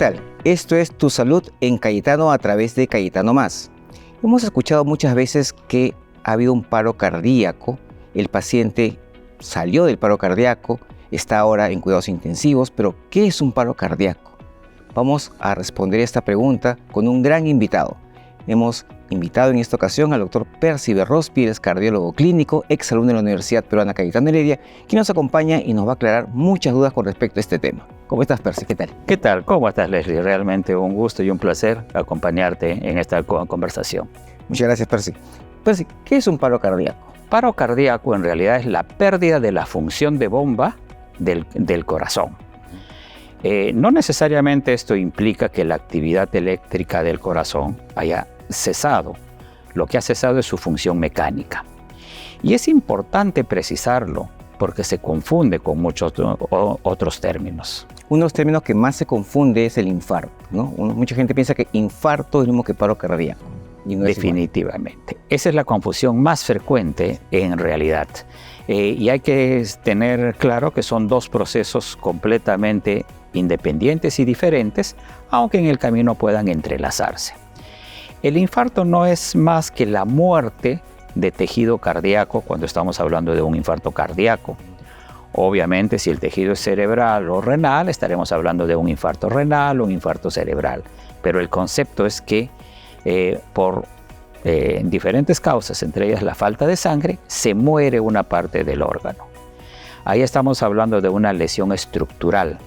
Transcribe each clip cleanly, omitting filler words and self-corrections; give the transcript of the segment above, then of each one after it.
tal? Esto es Tu Salud en Cayetano a través de Cayetano Más. Hemos escuchado muchas veces que ha habido un paro cardíaco, el paciente salió del paro cardíaco, está ahora en cuidados intensivos, pero ¿qué es un paro cardíaco? Vamos a responder esta pregunta con un gran invitado. Hemos invitado en esta ocasión al doctor Percy Berrospi, es cardiólogo clínico, exalumno de la Universidad Peruana Cayetano Heredia, quien nos acompaña y nos va a aclarar muchas dudas con respecto a este tema. ¿Cómo estás, Percy? ¿Qué tal? ¿Qué tal? ¿Cómo estás, Leslie? Realmente un gusto y un placer acompañarte en esta conversación. Muchas gracias, Percy. Percy, ¿qué es un paro cardíaco? Paro cardíaco en realidad es la pérdida de la función de bomba del corazón. No necesariamente esto implica que la actividad eléctrica del corazón haya cesado. Lo que ha cesado es su función mecánica. Y es importante precisarlo porque se confunde con muchos otros términos. Uno de los términos que más se confunde es el infarto, ¿no? Mucha gente piensa que infarto es lo mismo que paro cardíaco. Y no Definitivamente. Esa es la confusión más frecuente en realidad. Y hay que tener claro que son dos procesos completamente independientes y diferentes, aunque en el camino puedan entrelazarse. El infarto no es más que la muerte de tejido cardíaco cuando estamos hablando de un infarto cardíaco. Obviamente, si el tejido es cerebral o renal, estaremos hablando de un infarto renal o un infarto cerebral. Pero el concepto es que por diferentes causas, entre ellas la falta de sangre, se muere una parte del órgano. Ahí estamos hablando de una lesión estructural,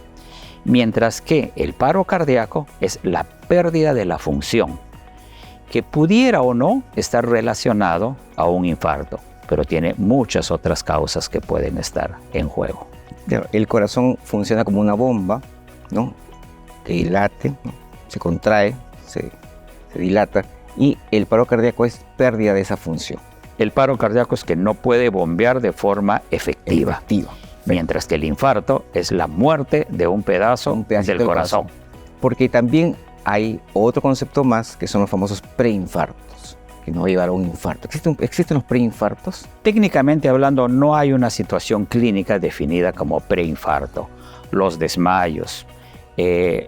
mientras que el paro cardíaco es la pérdida de la función, que pudiera o no estar relacionado a un infarto, pero tiene muchas otras causas que pueden estar en juego. El corazón funciona como una bomba, ¿no? Que late, ¿no? Se contrae, se dilata, y el paro cardíaco es pérdida de esa función. El paro cardíaco es que no puede bombear de forma efectiva. Mientras que el infarto es la muerte de un pedazo del corazón. Porque también hay otro concepto más, que son los famosos preinfartos, que no va a llevar a un infarto. ¿Existen los preinfartos? Técnicamente hablando, no hay una situación clínica definida como preinfarto. Los desmayos,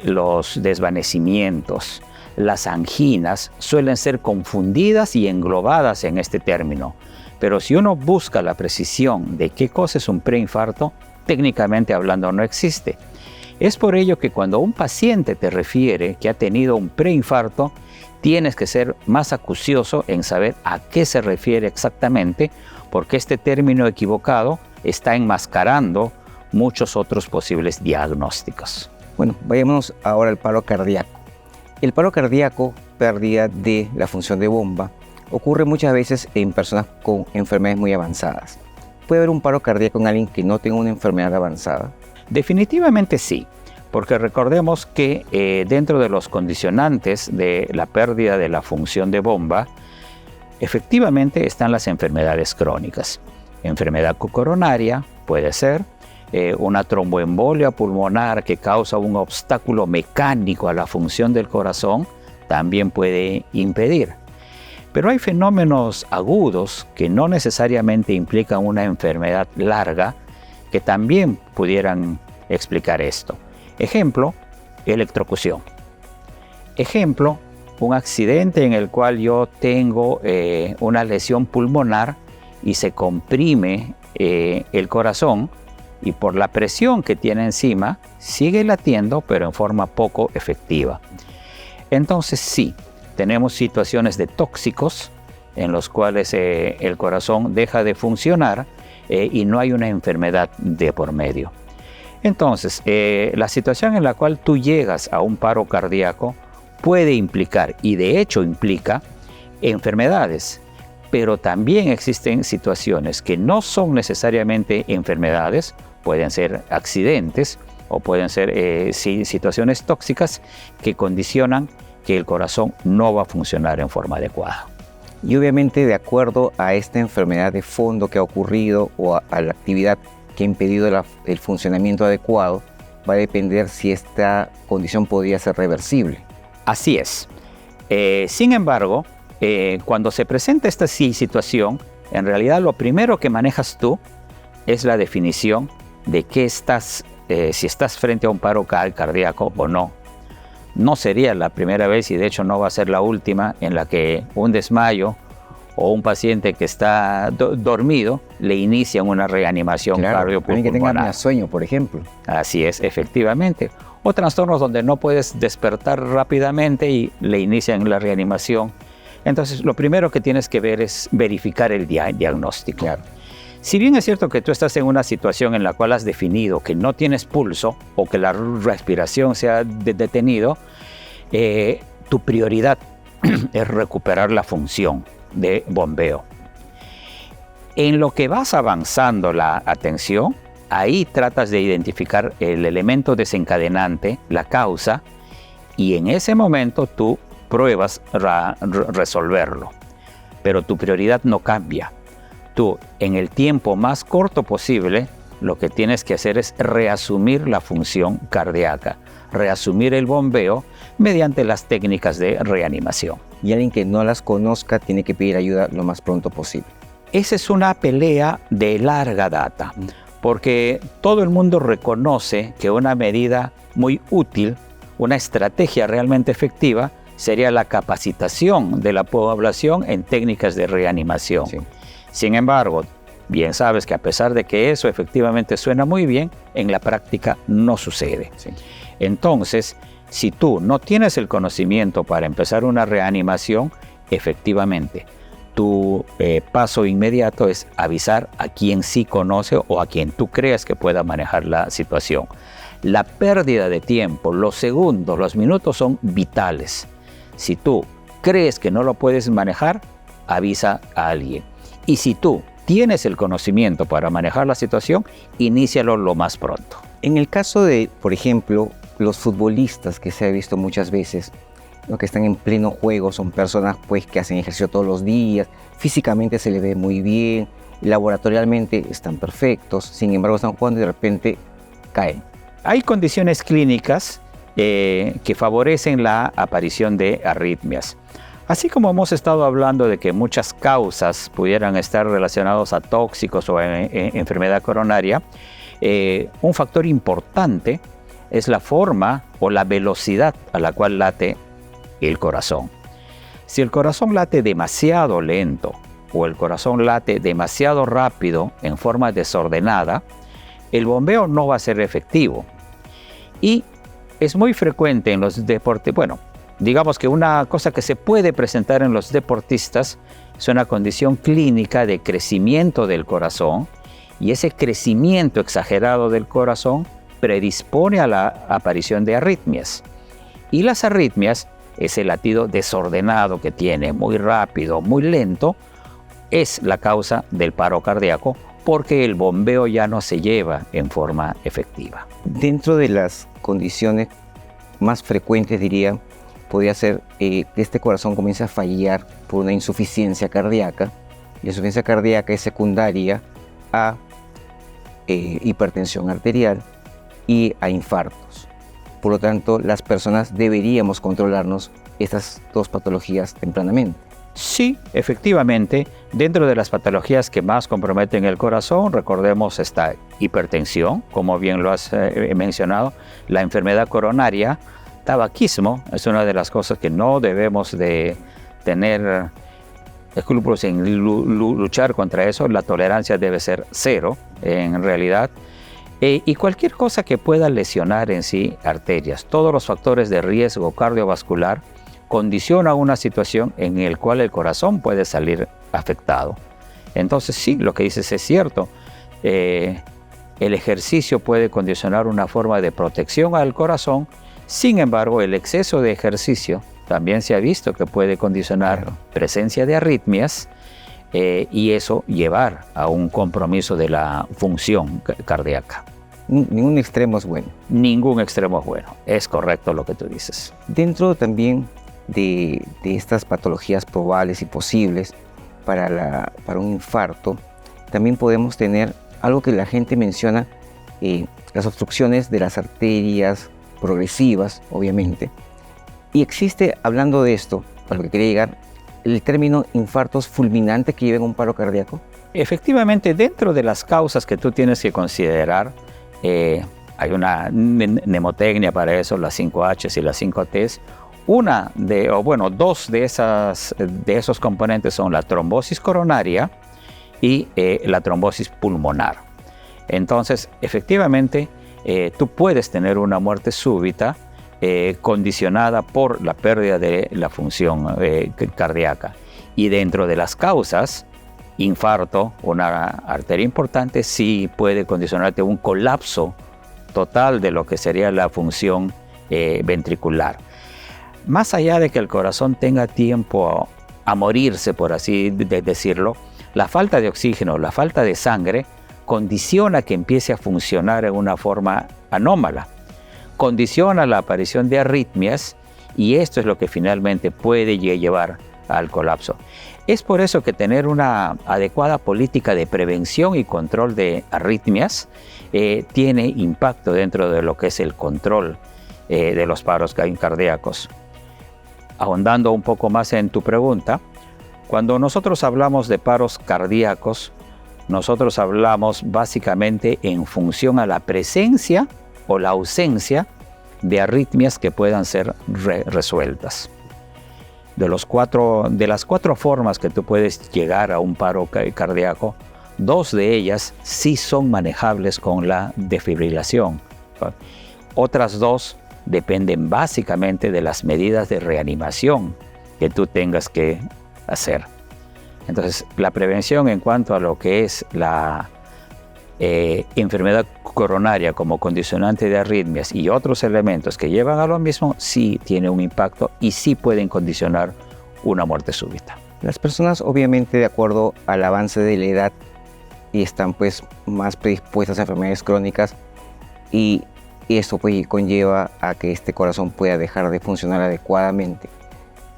los desvanecimientos, las anginas suelen ser confundidas y englobadas en este término. Pero si uno busca la precisión de qué cosa es un preinfarto, técnicamente hablando no existe. Es por ello que cuando un paciente te refiere que ha tenido un preinfarto, tienes que ser más acucioso en saber a qué se refiere exactamente, porque este término equivocado está enmascarando muchos otros posibles diagnósticos. Bueno, vayámonos ahora al paro cardíaco. El paro cardíaco, pérdida de la función de bomba, ocurre muchas veces en personas con enfermedades muy avanzadas. ¿Puede haber un paro cardíaco en alguien que no tenga una enfermedad avanzada? Definitivamente sí, porque recordemos que dentro de los condicionantes de la pérdida de la función de bomba, efectivamente están las enfermedades crónicas. Enfermedad coronaria puede ser, una tromboembolia pulmonar que causa un obstáculo mecánico a la función del corazón también puede impedir. Pero hay fenómenos agudos que no necesariamente implican una enfermedad larga que también pudieran explicar esto. Ejemplo, electrocución. Ejemplo, un accidente en el cual yo tengo una lesión pulmonar y se comprime el corazón y por la presión que tiene encima sigue latiendo pero en forma poco efectiva. Entonces sí, tenemos situaciones de tóxicos en los cuales el corazón deja de funcionar y no hay una enfermedad de por medio. Entonces, la situación en la cual tú llegas a un paro cardíaco puede implicar, y de hecho implica, enfermedades, pero también existen situaciones que no son necesariamente enfermedades, pueden ser accidentes o pueden ser situaciones tóxicas que condicionan que el corazón no va a funcionar en forma adecuada. Y obviamente de acuerdo a esta enfermedad de fondo que ha ocurrido o a la actividad que ha impedido el funcionamiento adecuado, va a depender si esta condición podría ser reversible. Así es. Sin embargo, cuando se presenta esta situación, en realidad lo primero que manejas tú es la definición de qué estás, si estás frente a un paro cardíaco o no. no sería la primera vez y de hecho no va a ser la última en la que un desmayo o un paciente que está dormido le inician una reanimación cardiopulmonar. Que tenga apnea sueño, por ejemplo. Así es, efectivamente. O trastornos donde no puedes despertar rápidamente y le inician la reanimación. Entonces, lo primero que tienes que ver es verificar el diagnóstico. Claro. Si bien es cierto que tú estás en una situación en la cual has definido que no tienes pulso o que la respiración se ha detenido, tu prioridad es recuperar la función de bombeo. En lo que vas avanzando la atención, ahí tratas de identificar el elemento desencadenante, la causa, y en ese momento tú pruebas resolverlo. Pero tu prioridad no cambia. Tú, en el tiempo más corto posible, lo que tienes que hacer es reasumir la función cardíaca, reasumir el bombeo mediante las técnicas de reanimación. Y alguien que no las conozca tiene que pedir ayuda lo más pronto posible. Esa es una pelea de larga data, porque todo el mundo reconoce que una medida muy útil, una estrategia realmente efectiva, sería la capacitación de la población en técnicas de reanimación. Sí. Sin embargo, bien sabes que a pesar de que eso efectivamente suena muy bien, en la práctica no sucede. Sí. Entonces, si tú no tienes el conocimiento para empezar una reanimación, efectivamente, tu paso inmediato es avisar a quien sí conoce o a quien tú creas que pueda manejar la situación. La pérdida de tiempo, los segundos, los minutos son vitales. Si tú crees que no lo puedes manejar, avisa a alguien. Y si tú tienes el conocimiento para manejar la situación, inícialo lo más pronto. En el caso de, por ejemplo, los futbolistas que se ha visto muchas veces, los que están en pleno juego, son personas pues, que hacen ejercicio todos los días, físicamente se les ve muy bien, laboratorialmente están perfectos, sin embargo están jugando y de repente caen. Hay condiciones clínicas que favorecen la aparición de arritmias. Así como hemos estado hablando de que muchas causas pudieran estar relacionadas a tóxicos o a enfermedad coronaria, un factor importante es la forma o la velocidad a la cual late el corazón. Si el corazón late demasiado lento o el corazón late demasiado rápido en forma desordenada, el bombeo no va a ser efectivo. Y es muy frecuente en los deportes, digamos que una cosa que se puede presentar en los deportistas es una condición clínica de crecimiento del corazón, y ese crecimiento exagerado del corazón predispone a la aparición de arritmias. Y las arritmias, ese latido desordenado que tiene, muy rápido, muy lento, es la causa del paro cardíaco porque el bombeo ya no se lleva en forma efectiva. Dentro de las condiciones más frecuentes, diría, podría ser que este corazón comience a fallar por una insuficiencia cardíaca. Y la insuficiencia cardíaca es secundaria a hipertensión arterial y a infartos. Por lo tanto, las personas deberíamos controlarnos estas dos patologías tempranamente. Sí, efectivamente, dentro de las patologías que más comprometen el corazón, recordemos esta hipertensión, como bien lo has mencionado, la enfermedad coronaria, tabaquismo, es una de las cosas que no debemos de tener escrúpulos en luchar contra eso. La tolerancia debe ser cero, en realidad. Y cualquier cosa que pueda lesionar en sí arterias, todos los factores de riesgo cardiovascular condiciona una situación en la cual el corazón puede salir afectado. Entonces sí, lo que dices es cierto. El ejercicio puede condicionar una forma de protección al corazón. Sin embargo, el exceso de ejercicio también se ha visto que puede condicionar presencia de arritmias y eso llevar a un compromiso de la función cardíaca. Ningún extremo es bueno. Ningún extremo es bueno. Es correcto lo que tú dices. Dentro también de estas patologías probables y posibles para un infarto, también podemos tener algo que la gente menciona, las obstrucciones de las arterias progresivas, obviamente. Y existe, hablando de esto, a lo que quería llegar, el término infartos fulminantes que llevan a un paro cardíaco. Efectivamente, dentro de las causas que tú tienes que considerar, hay una mnemotecnia para eso, las 5Hs y las 5Ts. Dos de esos componentes son la trombosis coronaria y la trombosis pulmonar. Entonces, efectivamente, tú puedes tener una muerte súbita condicionada por la pérdida de la función cardíaca. Y dentro de las causas, infarto, una arteria importante, sí puede condicionarte un colapso total de lo que sería la función ventricular. Más allá de que el corazón tenga tiempo a morirse, por así decirlo, la falta de oxígeno, la falta de sangre, condiciona que empiece a funcionar en una forma anómala. Condiciona la aparición de arritmias y esto es lo que finalmente puede llevar al colapso. Es por eso que tener una adecuada política de prevención y control de arritmias tiene impacto dentro de lo que es el control de los paros cardíacos. Ahondando un poco más en tu pregunta, cuando nosotros hablamos de paros cardíacos, nosotros hablamos básicamente en función a la presencia o la ausencia de arritmias que puedan ser resueltas. De las cuatro formas que tú puedes llegar a un paro cardíaco, 2 de ellas sí son manejables con la desfibrilación. Otras 2 dependen básicamente de las medidas de reanimación que tú tengas que hacer. Entonces, la prevención en cuanto a lo que es la enfermedad coronaria como condicionante de arritmias y otros elementos que llevan a lo mismo, sí tiene un impacto y sí pueden condicionar una muerte súbita. Las personas, obviamente, de acuerdo al avance de la edad, y están pues más predispuestas a enfermedades crónicas, y esto pues conlleva a que este corazón pueda dejar de funcionar adecuadamente.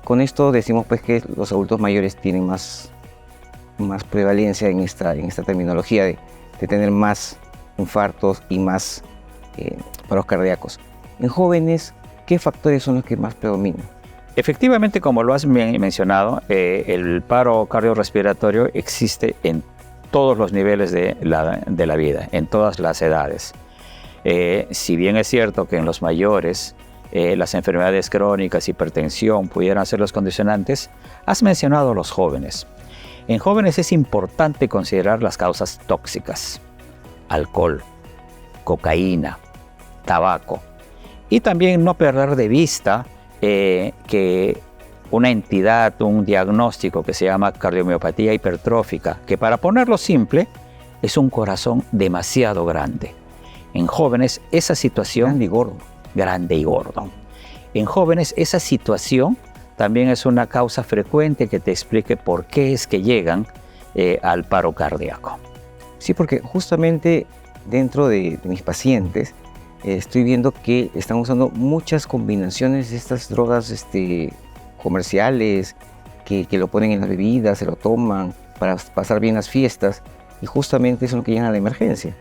Con esto decimos pues que los adultos mayores tienen más prevalencia en esta terminología de tener más infartos y más paros cardíacos. En jóvenes, ¿qué factores son los que más predominan? Efectivamente, como lo has mencionado, el paro cardiorrespiratorio existe en todos los niveles de la vida, en todas las edades. Si bien es cierto que en los mayores las enfermedades crónicas, hipertensión pudieran ser los condicionantes, has mencionado a los jóvenes. En jóvenes es importante considerar las causas tóxicas: alcohol, cocaína, tabaco. Y también no perder de vista que una entidad, un diagnóstico que se llama cardiomiopatía hipertrófica, que para ponerlo simple, es un corazón demasiado grande. En jóvenes esa situación... Grande y gordo. En jóvenes esa situación también es una causa frecuente que te explique por qué es que llegan al paro cardíaco. Sí, porque justamente dentro de mis pacientes estoy viendo que están usando muchas combinaciones de estas drogas comerciales, que lo ponen en las bebidas, se lo toman para pasar bien las fiestas, y justamente eso es lo que llegan a la emergencia.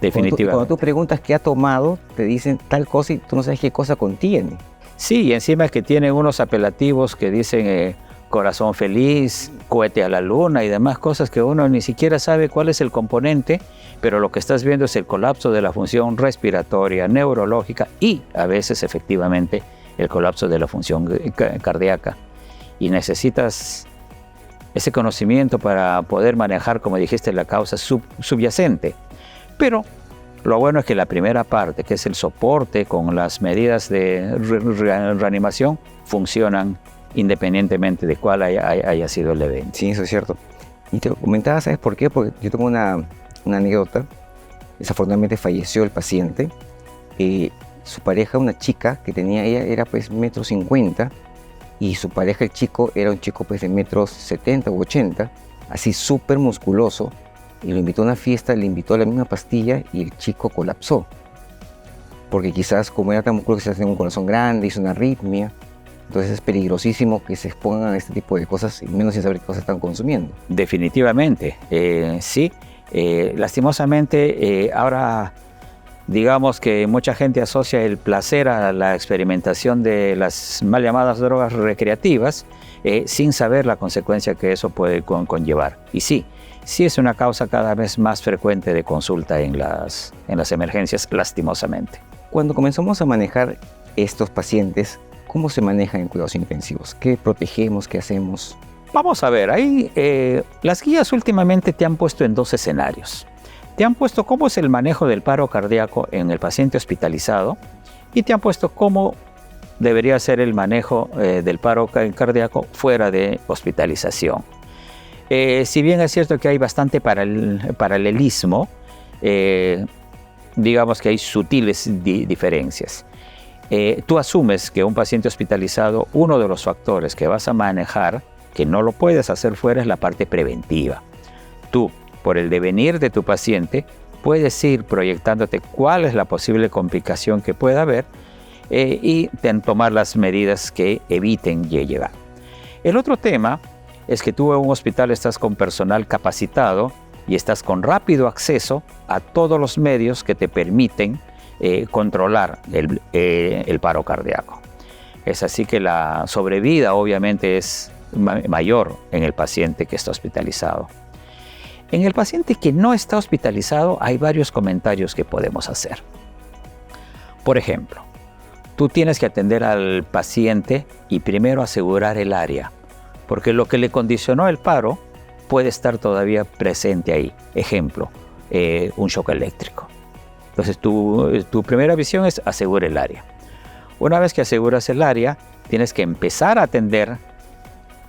Definitivamente. Cuando tú preguntas qué ha tomado, te dicen tal cosa y tú no sabes qué cosa contiene. Sí, y encima es que tienen unos apelativos que dicen corazón feliz, cohete a la luna y demás cosas que uno ni siquiera sabe cuál es el componente, pero lo que estás viendo es el colapso de la función respiratoria, neurológica y a veces efectivamente el colapso de la función cardíaca. Y necesitas ese conocimiento para poder manejar, como dijiste, la causa subyacente. Pero lo bueno es que la primera parte, que es el soporte con las medidas de reanimación, funcionan independientemente de cuál haya sido el evento. Sí, eso es cierto. Y te lo comentaba, ¿sabes por qué? Porque yo tengo una anécdota. Desafortunadamente falleció el paciente. Su pareja, una chica que tenía, ella era pues 1,50 m, y su pareja, el chico, era un chico pues de 1,70 m u 80 m, así súper musculoso. Y lo invitó a una fiesta, le invitó a la misma pastilla y el chico colapsó. Porque quizás como era tan musculoso, quizás tenía un corazón grande, hizo una arritmia. Entonces es peligrosísimo que se expongan a este tipo de cosas, y menos sin saber qué cosas están consumiendo. Definitivamente, sí. Lastimosamente, ahora digamos que mucha gente asocia el placer a la experimentación de las mal llamadas drogas recreativas, sin saber la consecuencia que eso puede conllevar. Y sí es una causa cada vez más frecuente de consulta en las emergencias, lastimosamente. Cuando comenzamos a manejar estos pacientes, ¿cómo se manejan en cuidados intensivos? ¿Qué protegemos? ¿Qué hacemos? Vamos a ver, ahí las guías últimamente te han puesto en 2 escenarios. Te han puesto cómo es el manejo del paro cardíaco en el paciente hospitalizado y te han puesto cómo debería ser el manejo del paro cardíaco fuera de hospitalización. Si bien es cierto que hay bastante paralelismo, digamos que hay sutiles diferencias. Tú asumes que un paciente hospitalizado, uno de los factores que vas a manejar, que no lo puedes hacer fuera, es la parte preventiva. Tú, por el devenir de tu paciente, puedes ir proyectándote cuál es la posible complicación que pueda haber y tomar las medidas que eviten llegar. El otro tema es que tú en un hospital estás con personal capacitado y estás con rápido acceso a todos los medios que te permiten controlar el paro cardíaco. Es así que la sobrevida obviamente es mayor en el paciente que está hospitalizado. En el paciente que no está hospitalizado hay varios comentarios que podemos hacer. Por ejemplo, tú tienes que atender al paciente y primero asegurar el área, porque lo que le condicionó el paro puede estar todavía presente ahí. Ejemplo, un shock eléctrico. Entonces tu primera visión es asegurar el área. Una vez que aseguras el área, tienes que empezar a atender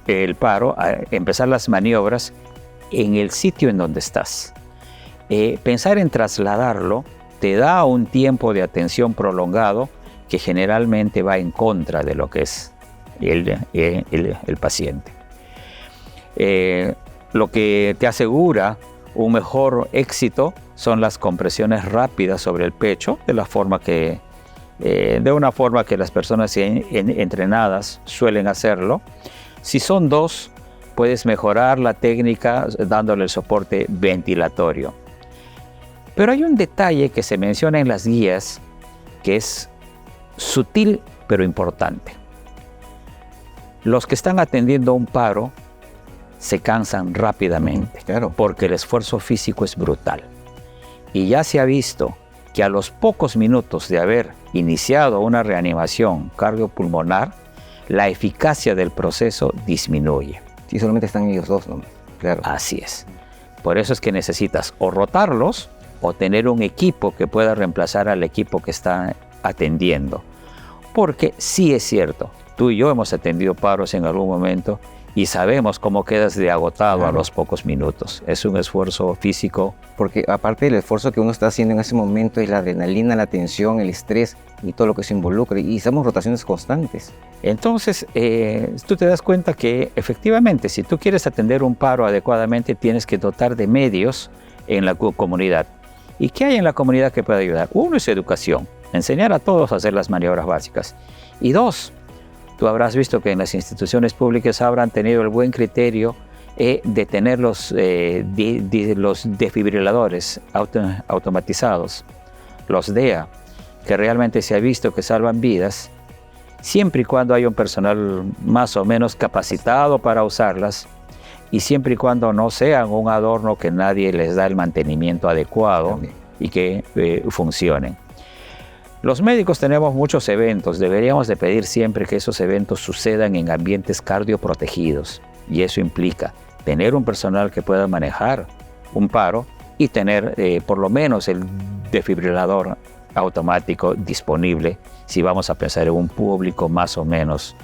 el paro, a empezar las maniobras en el sitio en donde estás. Pensar en trasladarlo te da un tiempo de atención prolongado que generalmente va en contra de lo que es el paciente. Lo que te asegura un mejor éxito son las compresiones rápidas sobre el pecho, de una forma que las personas entrenadas suelen hacerlo. Si son 2, puedes mejorar la técnica dándole el soporte ventilatorio. Pero hay un detalle que se menciona en las guías que es sutil pero importante. Los que están atendiendo un paro se cansan rápidamente, Claro. porque el esfuerzo físico es brutal. Y ya se ha visto que a los pocos minutos de haber iniciado una reanimación cardiopulmonar, la eficacia del proceso disminuye. Si solamente están ellos 2, ¿no? Claro. Así es. Por eso es que necesitas o rotarlos o tener un equipo que pueda reemplazar al equipo que está atendiendo. Porque sí es cierto, tú y yo hemos atendido paros en algún momento y sabemos cómo quedas de agotado Claro. a los pocos minutos. Es un esfuerzo físico. Porque aparte del esfuerzo que uno está haciendo en ese momento es la adrenalina, la tensión, el estrés y todo lo que se involucra. Y hacemos rotaciones constantes. Entonces, tú te das cuenta que efectivamente, si tú quieres atender un paro adecuadamente, tienes que dotar de medios en la comunidad. ¿Y qué hay en la comunidad que puede ayudar? Uno es educación, enseñar a todos a hacer las maniobras básicas. Y 2, tú habrás visto que en las instituciones públicas habrán tenido el buen criterio de tener los desfibriladores automatizados, los DEA, que realmente se ha visto que salvan vidas, siempre y cuando haya un personal más o menos capacitado para usarlas y siempre y cuando no sean un adorno que nadie les da el mantenimiento adecuado También. y que funcionen. Los médicos tenemos muchos eventos, deberíamos de pedir siempre que esos eventos sucedan en ambientes cardioprotegidos y eso implica tener un personal que pueda manejar un paro y tener por lo menos el desfibrilador automático disponible si vamos a pensar en un público más o menos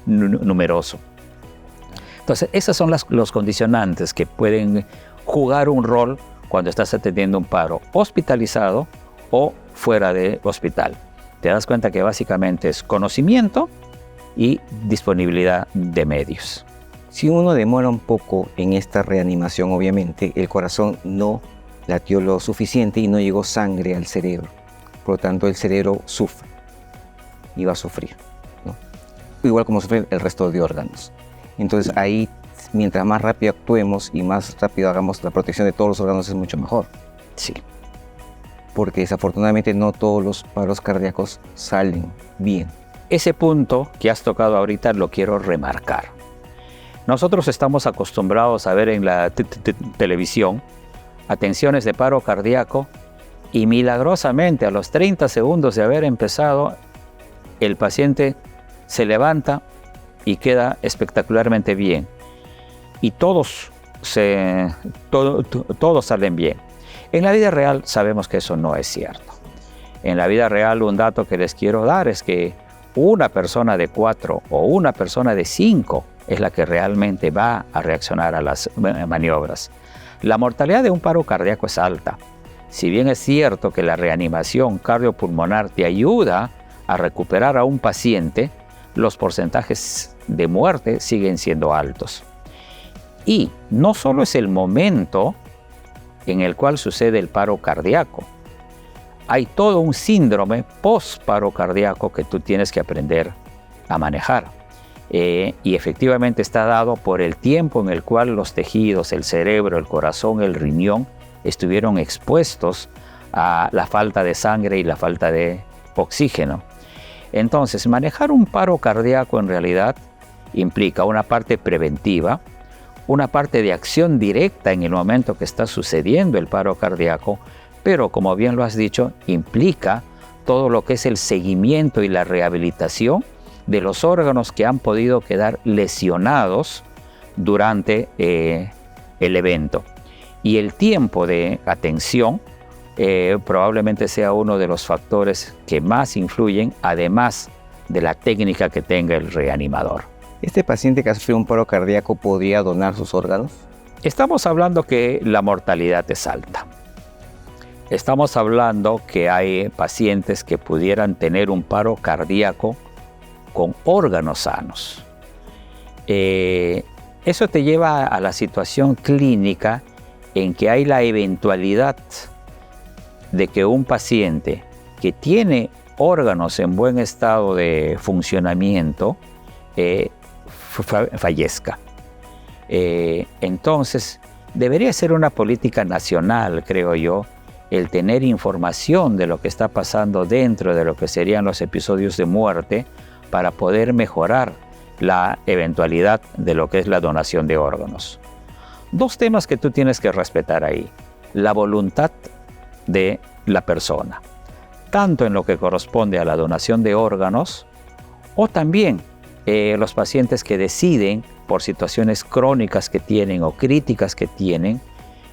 numeroso. Entonces, esos son los condicionantes que pueden jugar un rol cuando estás atendiendo un paro hospitalizado o fuera de hospital. Te das cuenta que básicamente es conocimiento y disponibilidad de medios. Si uno demora un poco en esta reanimación, obviamente, el corazón no latió lo suficiente y no llegó sangre al cerebro. Por lo tanto, el cerebro sufre y va a sufrir, ¿no? Igual como sufren el resto de órganos. Entonces ahí, mientras más rápido actuemos y más rápido hagamos la protección de todos los órganos, es mucho mejor. Sí. porque desafortunadamente no todos los paros cardíacos salen bien. Ese punto que has tocado ahorita lo quiero remarcar. Nosotros estamos acostumbrados a ver en la televisión atenciones de paro cardíaco y milagrosamente a los 30 segundos de haber empezado, el paciente se levanta y queda espectacularmente bien. Y todos salen bien. En la vida real sabemos que eso no es cierto. En la vida real, un dato que les quiero dar es que una persona de 4 o una persona de 5 es la que realmente va a reaccionar a las maniobras. La mortalidad de un paro cardíaco es alta. Si bien es cierto que la reanimación cardiopulmonar te ayuda a recuperar a un paciente, los porcentajes de muerte siguen siendo altos. Y no solo es el momento en el cual sucede el paro cardíaco. Hay todo un síndrome post-paro cardíaco que tú tienes que aprender a manejar. Y efectivamente está dado por el tiempo en el cual los tejidos, el cerebro, el corazón, el riñón, estuvieron expuestos a la falta de sangre y la falta de oxígeno. Entonces, manejar un paro cardíaco en realidad implica una parte preventiva, una parte de acción directa en el momento que está sucediendo el paro cardíaco, pero como bien lo has dicho, implica todo lo que es el seguimiento y la rehabilitación de los órganos que han podido quedar lesionados durante el evento. Y el tiempo de atención probablemente sea uno de los factores que más influyen, además de la técnica que tenga el reanimador. ¿Este paciente que ha sufrido un paro cardíaco podría donar sus órganos? Estamos hablando que la mortalidad es alta. Estamos hablando que hay pacientes que pudieran tener un paro cardíaco con órganos sanos. Eso te lleva a la situación clínica en que hay la eventualidad de que un paciente que tiene órganos en buen estado de funcionamiento fallezca. Entonces, debería ser una política nacional, creo yo, el tener información de lo que está pasando dentro de lo que serían los episodios de muerte para poder mejorar la eventualidad de lo que es la donación de órganos. Dos temas que tú tienes que respetar ahí: la voluntad de la persona, tanto en lo que corresponde a la donación de órganos, o también los pacientes que deciden por situaciones crónicas que tienen o críticas que tienen,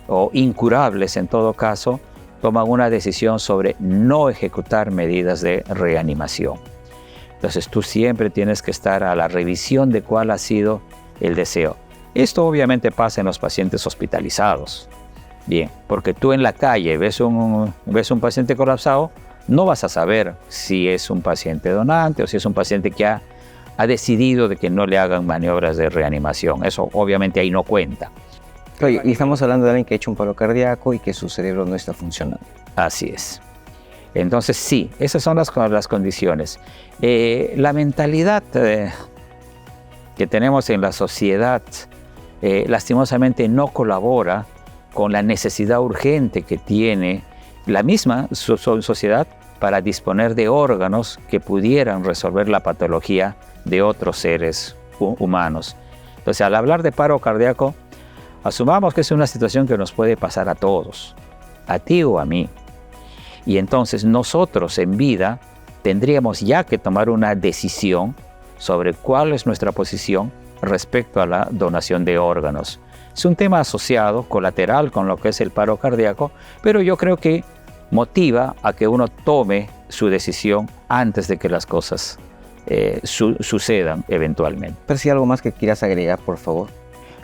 o incurables en todo caso, toman una decisión sobre no ejecutar medidas de reanimación. Entonces tú siempre tienes que estar a la revisión de cuál ha sido el deseo. Esto obviamente pasa en los pacientes hospitalizados. Bien, porque tú en la calle ves un paciente colapsado, no vas a saber si es un paciente donante o si es un paciente que ha decidido de que no le hagan maniobras de reanimación. Eso obviamente ahí no cuenta. Oye, y estamos hablando de alguien que ha hecho un paro cardíaco y que su cerebro no está funcionando. Así es. Entonces sí, esas son las condiciones. La mentalidad que tenemos en la sociedad lastimosamente no colabora con la necesidad urgente que tiene la misma sociedad para disponer de órganos que pudieran resolver la patología de otros seres humanos. Entonces, al hablar de paro cardíaco, asumamos que es una situación que nos puede pasar a todos, a ti o a mí. Y entonces nosotros en vida tendríamos ya que tomar una decisión sobre cuál es nuestra posición respecto a la donación de órganos. Es un tema asociado, colateral con lo que es el paro cardíaco, pero yo creo que motiva a que uno tome su decisión antes de que las cosas sucedan eventualmente. Pero si hay algo más que quieras agregar, por favor.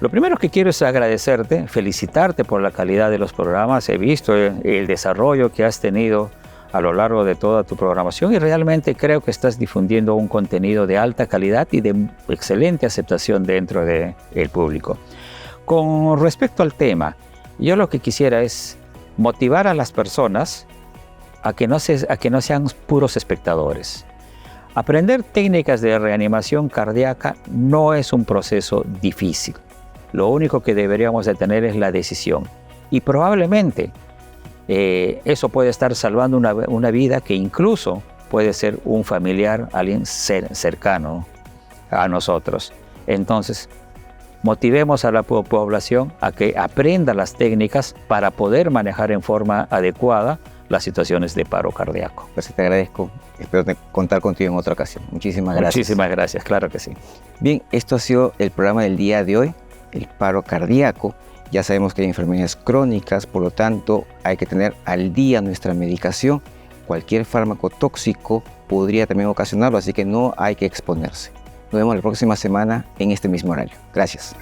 Lo primero que quiero es agradecerte, felicitarte por la calidad de los programas. He visto el desarrollo que has tenido a lo largo de toda tu programación y realmente creo que estás difundiendo un contenido de alta calidad y de excelente aceptación dentro del público. Con respecto al tema, yo lo que quisiera es motivar a las personas a que no sean puros espectadores. Aprender técnicas de reanimación cardíaca no es un proceso difícil. Lo único que deberíamos de tener es la decisión. Y probablemente eso puede estar salvando una vida que incluso puede ser un familiar, alguien cercano a nosotros. Entonces, motivemos a la población a que aprenda las técnicas para poder manejar en forma adecuada las situaciones de paro cardíaco. Pues te agradezco. Espero contar contigo en otra ocasión. Muchísimas gracias. Muchísimas gracias, claro que sí. Bien, esto ha sido el programa del día de hoy, el paro cardíaco. Ya sabemos que hay enfermedades crónicas, por lo tanto hay que tener al día nuestra medicación. Cualquier fármaco tóxico podría también ocasionarlo, así que no hay que exponerse. Nos vemos la próxima semana en este mismo horario. Gracias.